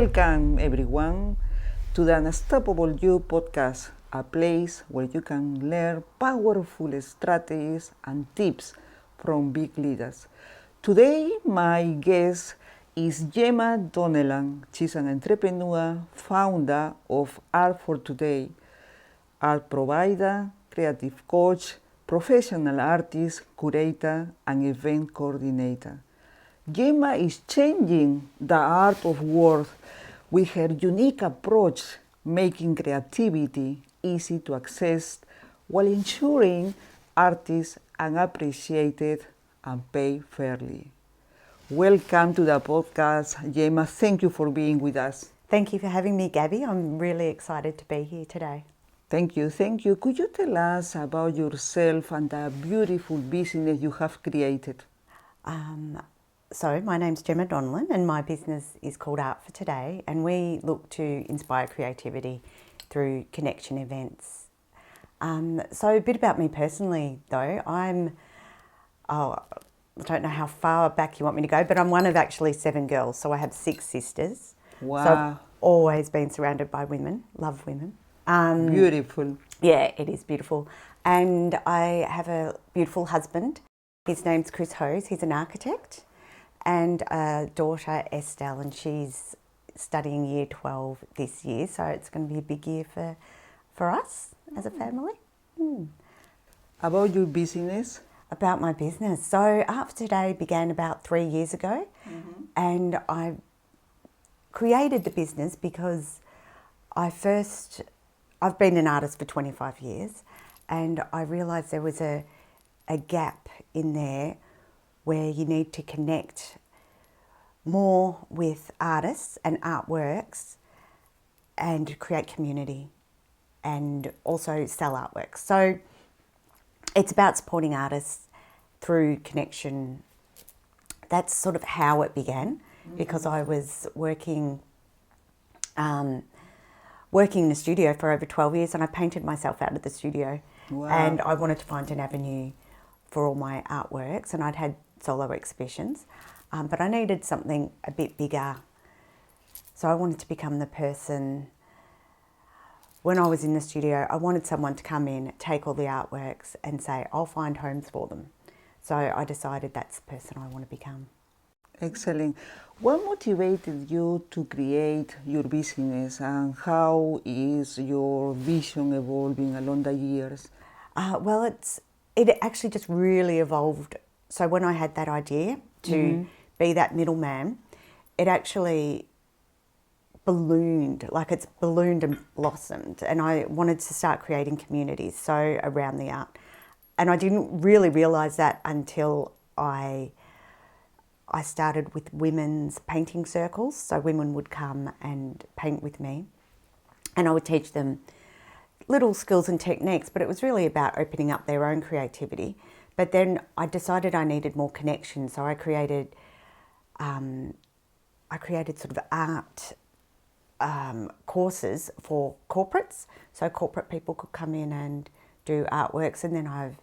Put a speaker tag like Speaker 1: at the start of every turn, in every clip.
Speaker 1: Welcome everyone to the Unstoppable You podcast, a place where you can learn powerful strategies and tips from big leaders. Today, my guest is Gemma Donnellan. She's an entrepreneur, founder of Art for Today, art provider, creative coach, professional artist, curator, and event coordinator. Gemma is changing the art of work with her unique approach, making creativity easy to access while ensuring artists are appreciated and paid fairly. Welcome to the podcast, Gemma. Thank you for being with us.
Speaker 2: Thank you for having me, Gabby. I'm really excited to be here today.
Speaker 1: Thank you. Could you tell us about yourself and the beautiful business you have created?
Speaker 2: So my name's Gemma Donnellan and my business is called Art for Today, and we look to inspire creativity through connection events. So a bit about me personally though, I don't know how far back you want me to go, but I'm one of actually 7 girls, so I have 6 sisters.
Speaker 1: Wow.
Speaker 2: So I've always been surrounded by women, love women.
Speaker 1: Beautiful.
Speaker 2: Yeah, it is beautiful. And I have a beautiful husband. His name's Chris Hose, he's an architect. And a daughter, Estelle, and she's studying year 12 this year, so it's going to be a big year for us as a family.
Speaker 1: About your business?
Speaker 2: About my business. So Art for Today began about 3 years ago, and I created the business because I've been an artist for 25 years, and I realised there was a gap in there where you need to connect more with artists and artworks and create community and also sell artworks. So it's about supporting artists through connection. That's sort of how it began, because I was working in the studio for over 12 years, and I painted myself out of the studio.
Speaker 1: Wow.
Speaker 2: And I wanted to find an avenue for all my artworks, and I'd had solo exhibitions, but I needed something a bit bigger. So I wanted to become the person, when I was in the studio, I wanted someone to come in, take all the artworks and say, I'll find homes for them. So I decided that's the person I want to become.
Speaker 1: Excellent. What motivated you to create your business, and how is your vision evolving along the years?
Speaker 2: Well, it actually just really evolved. So when I had that idea to be that middleman, it actually ballooned and blossomed, and I wanted to start creating communities so around the art. And I didn't really realise that until I started with women's painting circles. So women would come and paint with me, and I would teach them little skills and techniques, but it was really about opening up their own creativity. But then I decided I needed more connection, so I created sort of art courses for corporates, so corporate people could come in and do artworks. And then I've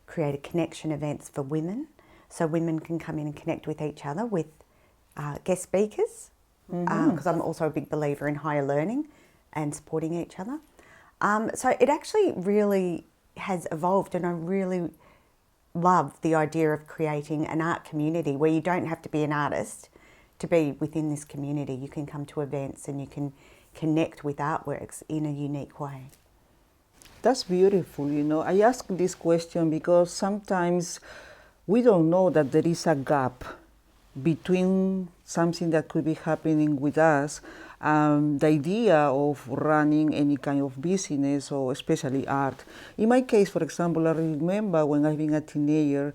Speaker 2: created connection events for women, so women can come in and connect with each other with guest speakers, because I'm also a big believer in higher learning and supporting each other. So it actually really has evolved, and I really love the idea of creating an art community where you don't have to be an artist to be within this community. You can come to events and you can connect with artworks in a unique way.
Speaker 1: That's beautiful. I ask this question because sometimes we don't know that there is a gap between something that could be happening with us and the idea of running any kind of business, or especially art. In my case, for example, I remember when I was a teenager,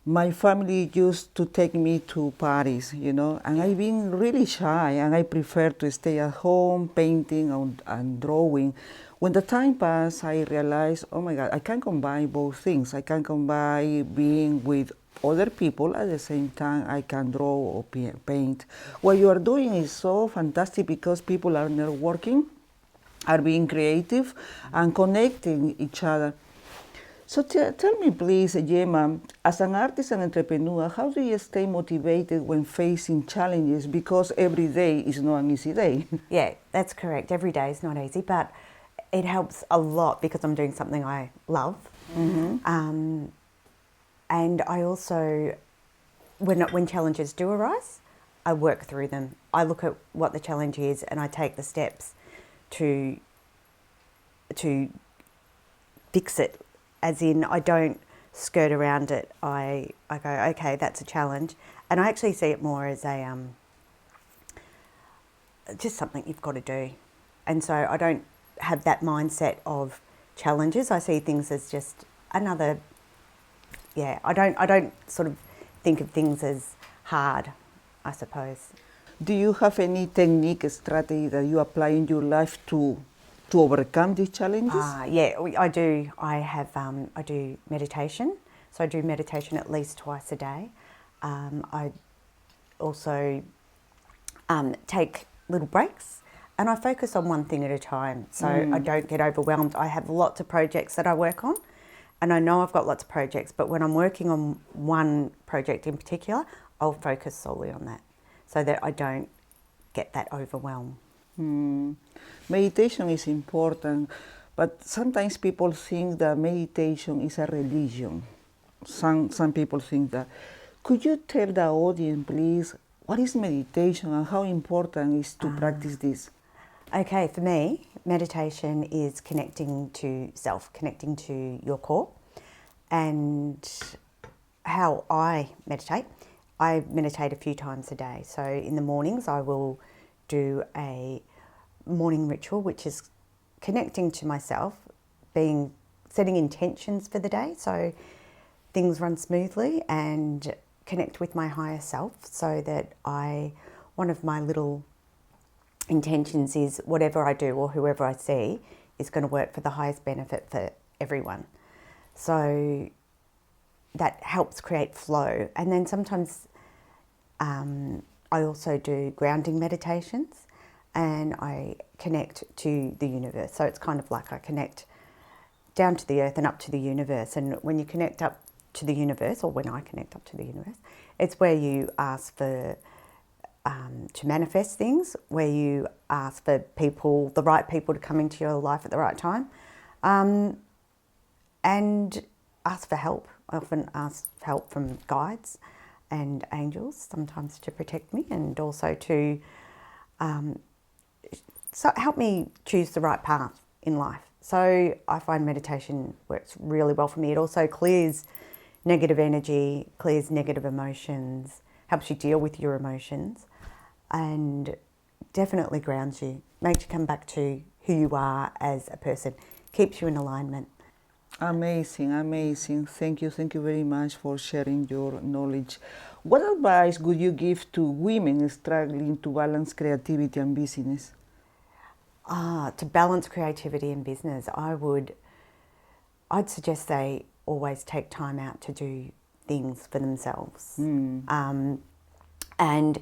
Speaker 1: my family used to take me to parties, and I've been really shy, and I prefer to stay at home painting and drawing. When the time passed, I realized, oh my God, I can combine both things. I can combine being with other people, at the same time I can draw or paint. What you are doing is so fantastic because people are networking, are being creative and connecting each other. So tell me, please, Gemma, as an artist and entrepreneur, how do you stay motivated when facing challenges? Because every day is not an easy day.
Speaker 2: Yeah, that's correct. Every day is not easy, but it helps a lot because I'm doing something I love. And I also, when challenges do arise, I work through them. I look at what the challenge is and I take the steps to fix it. As in, I don't skirt around it. I go, okay, that's a challenge. And I actually see it more as a just something you've got to do. And so I don't have that mindset of challenges. I see things as just another, I don't sort of think of things as hard, I suppose.
Speaker 1: Do you have any technique, strategy that you apply in your life to overcome these challenges?
Speaker 2: I do. I do meditation. So I do meditation at least twice a day. I also take little breaks and I focus on one thing at a time. So I don't get overwhelmed. I have lots of projects that I work on and I know I've got lots of projects, but when I'm working on one project in particular, I'll focus solely on that so that I don't get that overwhelm.
Speaker 1: Meditation is important, but sometimes people think that meditation is a religion. Some people think that. Could you tell the audience, please, what is meditation and how important it is to practice this?
Speaker 2: Okay, for me, meditation is connecting to self, connecting to your core. And how I meditate a few times a day. So in the mornings I will do a morning ritual, which is connecting to myself, setting intentions for the day so things run smoothly, and connect with my higher self so that one of my little intentions is whatever I do or whoever I see is going to work for the highest benefit for everyone. So that helps create flow. And then sometimes I also do grounding meditations and I connect to the universe. So it's kind of like I connect down to the earth and up to the universe. And when you connect up to the universe, or when I connect up to the universe, it's where you ask for to manifest things, where you ask for the right people to come into your life at the right time, and ask for help. I often ask for help from guides and angels, sometimes to protect me and also to help me choose the right path in life. So I find meditation works really well for me. It also clears negative energy, clears negative emotions, helps you deal with your emotions, and definitely grounds you, makes you come back to who you are as a person, keeps you in alignment.
Speaker 1: Amazing, amazing. Thank you very much for sharing your knowledge. What advice would you give to women struggling to balance creativity and business?
Speaker 2: To balance creativity and business, I'd suggest they always take time out to do things for themselves. And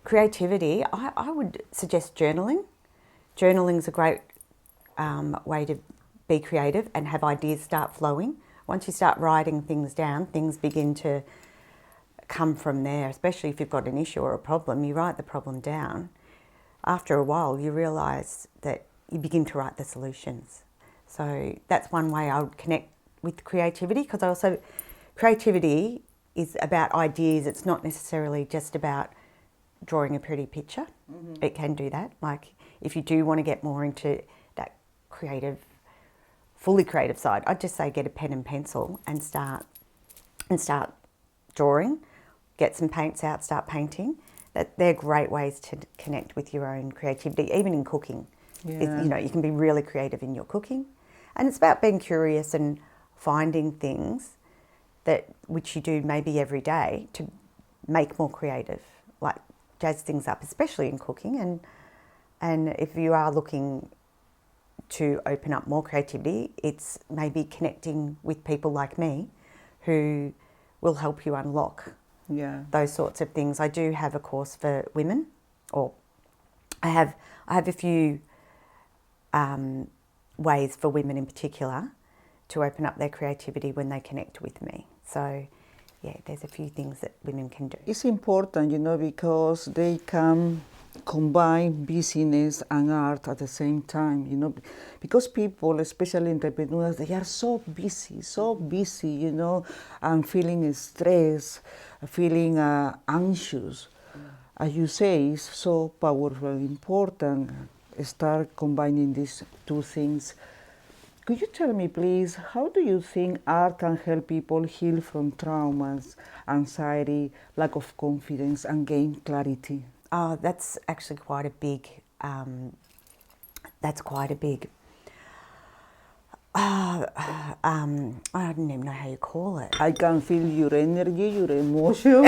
Speaker 2: creativity, I would suggest journaling. Journaling's a great way to be creative and have ideas start flowing. Once you start writing things down, things begin to come from there, especially if you've got an issue or a problem. You write the problem down. After a while, you realise that you begin to write the solutions. So that's one way I would connect with creativity, because creativity is about ideas. It's not necessarily just about drawing a pretty picture. It can do that. Like if you do want to get more into that fully creative side, I'd just say get a pen and pencil and start drawing, get some paints out, start painting. They're great ways to connect with your own creativity, even in cooking.
Speaker 1: Yeah.
Speaker 2: You can be really creative in your cooking. And it's about being curious and finding things which you do maybe every day to make more creative, like jazz things up, especially in cooking. And if you are looking to open up more creativity, it's maybe connecting with people like me who will help you unlock those sorts of things. I do have a course for women, or I have a few ways for women in particular to open up their creativity when they connect with me. So, yeah, there's a few things that women can do.
Speaker 1: It's important, because they can combine business and art at the same time, because people, especially entrepreneurs, they are so busy, and feeling stressed, feeling anxious. As you say, it's so powerful, important, start combining these two things. Could you tell me, please, how do you think art can help people heal from traumas, anxiety, lack of confidence, and gain clarity?
Speaker 2: Oh, that's actually quite a big. I don't even know how you call it.
Speaker 1: I can feel your energy, your emotion.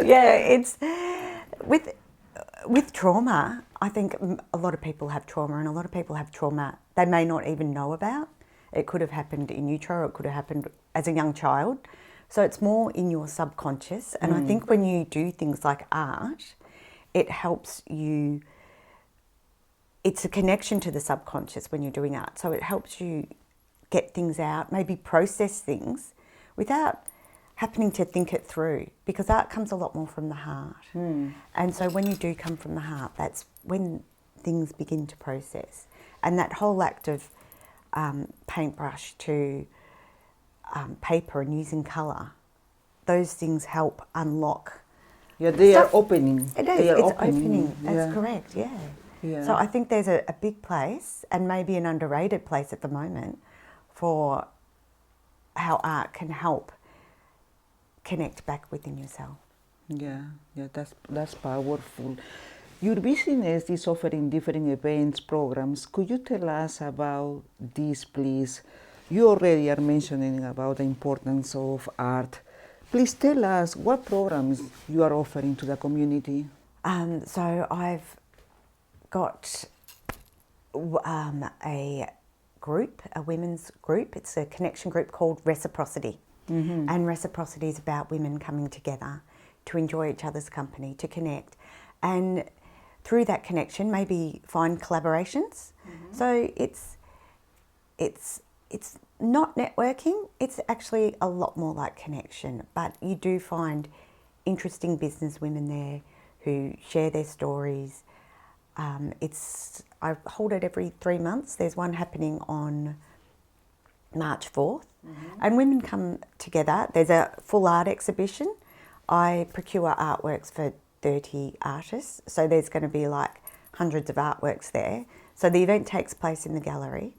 Speaker 2: Yeah, it's with trauma. I think a lot of people have trauma, and a lot of people have trauma they may not even know about. It could have happened in utero, it could have happened as a young child. So it's more in your subconscious. And I think when you do things like art, it helps you, it's a connection to the subconscious when you're doing art. So it helps you get things out, maybe process things without happening to think it through, because art comes a lot more from the heart. And so when you do come from the heart, that's when things begin to process. And that whole act of paintbrush to paper and using colour, those things help unlock.
Speaker 1: Yeah, they are opening.
Speaker 2: It is, it's opening. That's correct,
Speaker 1: Yeah.
Speaker 2: So I think there's a big place, and maybe an underrated place at the moment, for how art can help connect back within yourself.
Speaker 1: Yeah, that's powerful. Your business is offering different events, programs. Could you tell us about this, please? You already are mentioning about the importance of art. Please tell us what programs you are offering to the community.
Speaker 2: So I've got a group, a women's group. It's a connection group called Reciprocity. And Reciprocity is about women coming together to enjoy each other's company, to connect. And through that connection, maybe find collaborations. So it's not networking, it's actually a lot more like connection. But you do find interesting business women there who share their stories. I hold it every 3 months. There's one happening on March 4th. And women come together. There's a full art exhibition. I procure artworks for 30 artists. So there's going to be like hundreds of artworks there. So the event takes place in the gallery.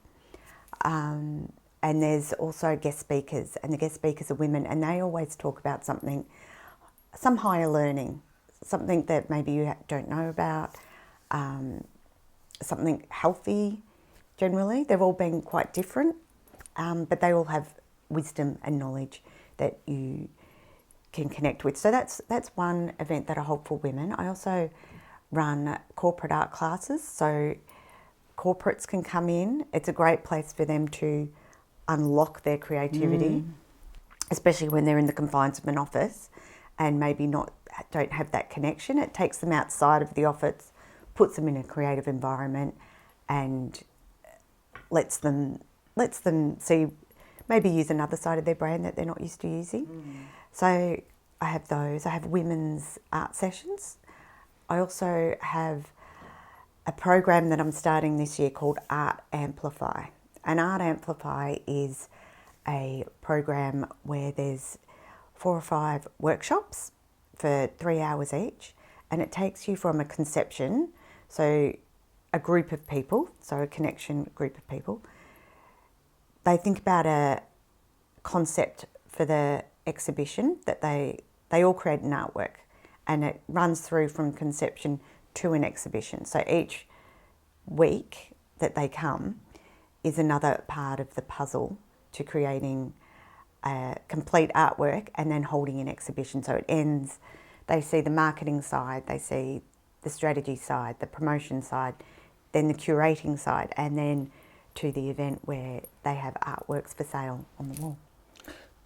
Speaker 2: And there's also guest speakers, and the guest speakers are women, and they always talk about some higher learning, something that maybe you don't know about, something healthy generally. They've all been quite different, but they all have wisdom and knowledge that you can connect with. So that's one event that I hold for women. I also run corporate art classes, so corporates can come in. It's a great place for them to unlock their creativity, especially when they're in the confines of an office and maybe don't have that connection. It takes them outside of the office, puts them in a creative environment, and lets them see, maybe use another side of their brain that they're not used to using. So I have those. I have women's art sessions. I also have a program that I'm starting this year called Art Amplify. And Art Amplify is a program where there's 4 or 5 workshops for 3 hours each, and it takes you from a conception, so a group of people, so a connection group of people. They think about a concept for the exhibition that they all create an artwork, and it runs through from conception to an exhibition. So each week that they come is another part of the puzzle to creating a complete artwork and then holding an exhibition. So it ends, they see the marketing side, they see the strategy side, the promotion side, then the curating side, and then to the event where they have artworks for sale on the wall.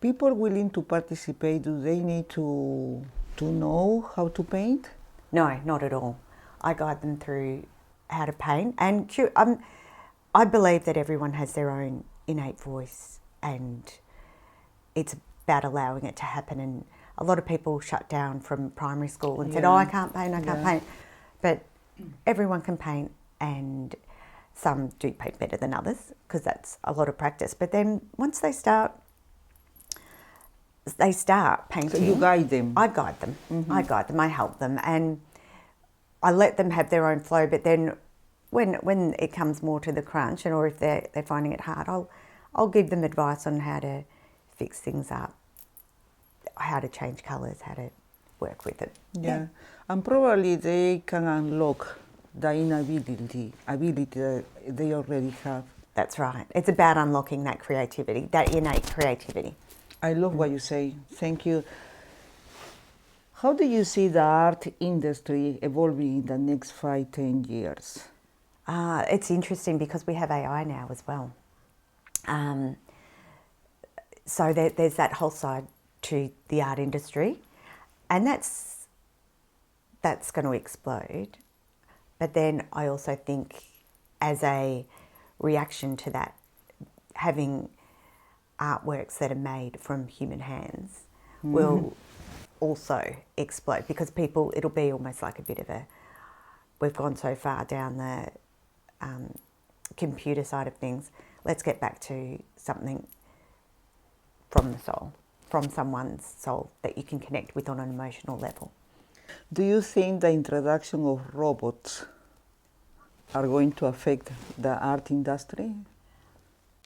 Speaker 1: People willing to participate, do they need to know how to paint?
Speaker 2: No, not at all. I guide them through how to paint, and I believe that everyone has their own innate voice, and it's about allowing it to happen. And a lot of people shut down from primary school and said, oh, I can't paint, I can't paint. But everyone can paint, and some do paint better than others because that's a lot of practice. But then once they start painting.
Speaker 1: So you guide them?
Speaker 2: I guide them. I guide them. I help them. And I let them have their own flow. But then when it comes more to the crunch, or if they're finding it hard, I'll give them advice on how to fix things up, how to change colours, how to work with it.
Speaker 1: Yeah. And probably they can unlock the ability that they already have.
Speaker 2: That's right. It's about unlocking that creativity, that innate creativity.
Speaker 1: I love what you say. Thank you. How do you see the art industry evolving in the next 5-10 years?
Speaker 2: It's interesting because we have AI now as well. So there's that whole side to the art industry, and that's going to explode. But then I also think, as a reaction to that, having artworks that are made from human hands will also explode, because it'll be almost like a bit of we've gone so far down the computer side of things, let's get back to something from the soul, from someone's soul that you can connect with on an emotional level.
Speaker 1: Do you think the introduction of robots are going to affect the art industry?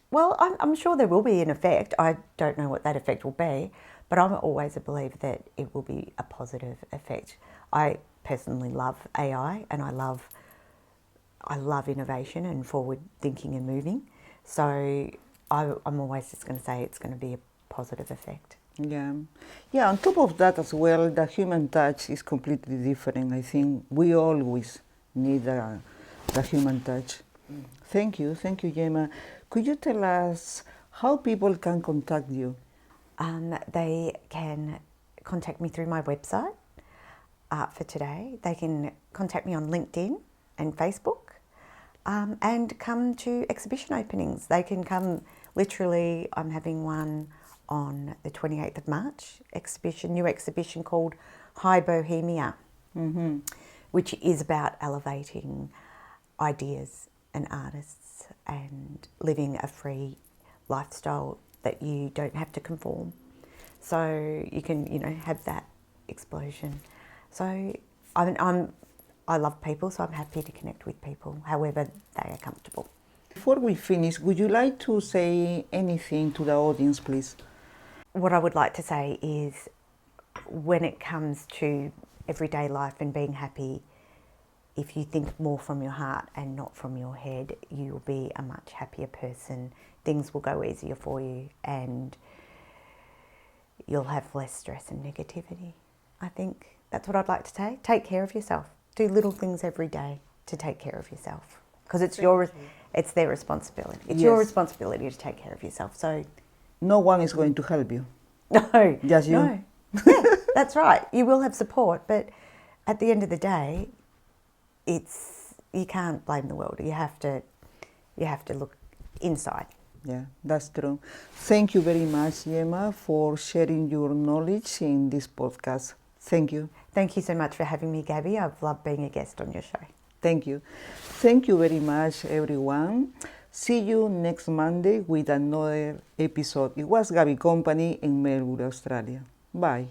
Speaker 2: Well, I'm sure there will be an effect. I don't know what that effect will be, but I'm always a believer that it will be a positive effect. I personally love AI, and I love innovation and forward thinking and moving. So I'm always just going to say it's going to be a positive effect.
Speaker 1: Yeah. On top of that as well, the human touch is completely different. I think we always need the human touch. Thank you, Gemma. Could you tell us how people can contact you?
Speaker 2: They can contact me through my website, Art for Today. They can contact me on LinkedIn and Facebook, and come to exhibition openings. They can come, literally, I'm having one on the 28th of March, new exhibition called High Bohemia, which is about elevating ideas and artists and living a free lifestyle that you don't have to conform. So you can, have that explosion. So I love people, so I'm happy to connect with people, however they are comfortable.
Speaker 1: Before we finish, would you like to say anything to the audience, please?
Speaker 2: What I would like to say is, when it comes to everyday life and being happy, if you think more from your heart and not from your head, you will be a much happier person. Things will go easier for you, and you'll have less stress and negativity. I think that's what I'd like to say. Take care of yourself. Do little things every day to take care of yourself, because it's their responsibility. It's your responsibility to take care of yourself. So
Speaker 1: no one is going to help you.
Speaker 2: No.
Speaker 1: Just you.
Speaker 2: No. Yeah, that's right. You will have support, but at the end of the day, you can't blame the world. You have to look inside.
Speaker 1: Yeah, that's true. Thank you very much, Gemma, for sharing your knowledge in this podcast. Thank you.
Speaker 2: Thank you so much for having me, Gabby. I've loved being a guest on your show.
Speaker 1: Thank you. Thank you very much, everyone. See you next Monday with another episode. It was Gabby Company in Melbourne, Australia. Bye.